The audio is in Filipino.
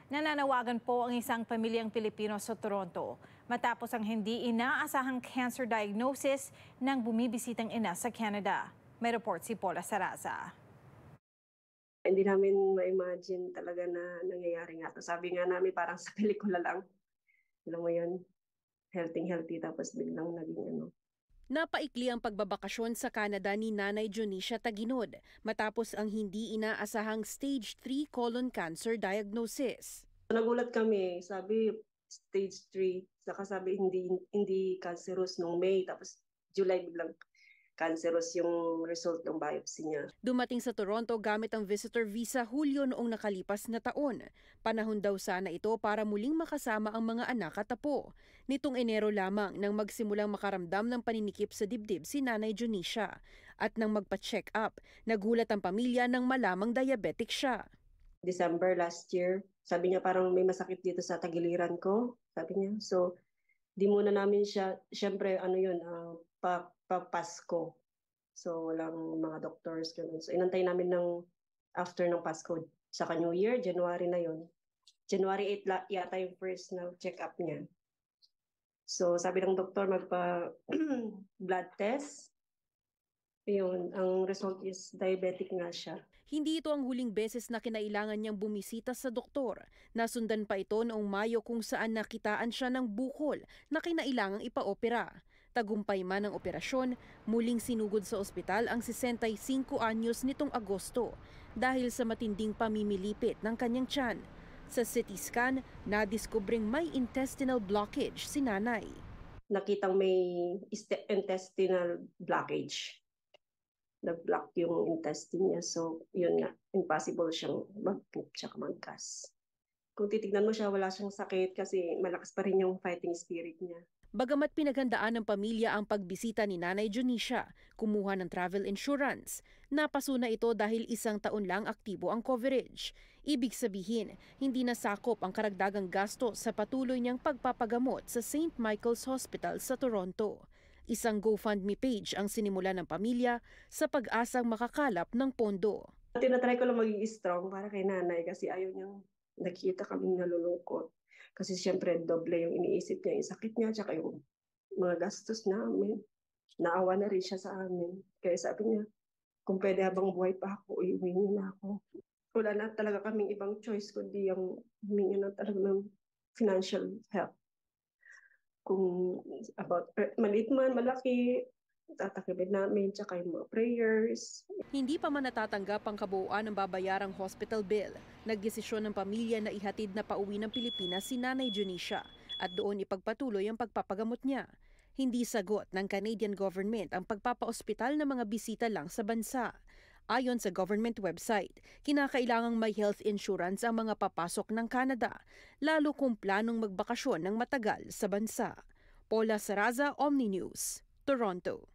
Nananawagan po ang isang pamilyang Pilipino sa Toronto matapos ang hindi inaasahang cancer diagnosis ng bumibisitang ina sa Canada. May report si Paula Saraza. Hindi namin ma-imagine talaga na nangyayari nga 'to. Sabi nga namin parang sa pelikula lang. Alam mo yun, healthy tapos biglang naging ano. Napaikli ang pagbabakasyon sa Canada ni Nanay Jonicia Taginod matapos ang hindi inaasahang stage 3 colon cancer diagnosis. Nagulat kami, sabi stage 3, saka sabi hindi cancerous nung May, tapos July biglang cancerous yung result ng biopsy niya. Dumating sa Toronto gamit ang visitor visa Hulyo noong nakalipas na taon. Panahon daw sana ito para muling makasama ang mga anak at apo. Nitong Enero lamang nang magsimulang makaramdam ng paninikip sa dibdib si Nanay Jonicia. At nang magpa-check up, nagulat ang pamilya nang malamang diabetic siya. December last year, sabi niya parang may masakit dito sa tagiliran ko, sabi niya. So, di muna namin siya, syempre ano yun, Pasko. So, walang mga doctors. Ganun. So, inantay namin ng after ng Pasko. Saka New Year, January na yun. January 8 yata yung first na check-up niya. So, sabi ng doktor, magpa-blood test. Yun, ang result is diabetic nga siya. Hindi ito ang huling beses na kinailangan niyang bumisita sa doktor. Nasundan pa ito noong Mayo kung saan nakitaan siya ng bukol na kinailangang ipaopera. Tagumpay man ang operasyon, muling sinugod sa ospital ang 65 anyos nitong Agosto dahil sa matinding pamimilipit ng kanyang tiyan. Sa CT scan, nadiskubring may intestinal blockage si nanay. Nakitang may intestinal blockage. Nag-block yung intestine niya. So, yun nga, impossible siyang mag-poop tsaka magkas. Kung titignan mo siya, wala siyang sakit kasi malakas pa rin yung fighting spirit niya. Bagamat pinaghandaan ng pamilya ang pagbisita ni Nanay Jonicia, kumuha ng travel insurance. Napaso na ito dahil 1 taon lang aktibo ang coverage. Ibig sabihin, hindi nasakop ang karagdagang gasto sa patuloy niyang pagpapagamot sa St. Michael's Hospital sa Toronto. Isang GoFundMe page ang sinimula ng pamilya sa pag-asang makakalap ng pondo. Tinatry ko lang maging strong para kay nanay kasi ayaw niyang nakita kaming nalulungkot. Kasi siyempre doble yung iniisip niya, yung sakit niya, tsaka yung mga gastos namin. Naawa na rin siya sa amin. Kaya sabi niya, kung pwede habang buhay pa ako, iuwi na ako. Wala na talaga kaming ibang choice kundi yung humingi na talaga ng financial help. Kung about maliit man, malaki, tatakibid namin, tsaka yung mga prayers. Hindi pa man natatanggap ang kabuuan ng babayarang hospital bill. Nagdesisyon ng pamilya na ihatid na pauwi ng Pilipinas si Nanay Jonicia at doon ipagpatuloy ang pagpapagamot niya. Hindi sagot ng Canadian government ang pagpapaospital ng mga bisita lang sa bansa. Ayon sa government website, kinakailangang may health insurance ang mga papasok ng Canada, lalo kung planong magbakasyon ng matagal sa bansa. Paula Saraza, Omni News, Toronto.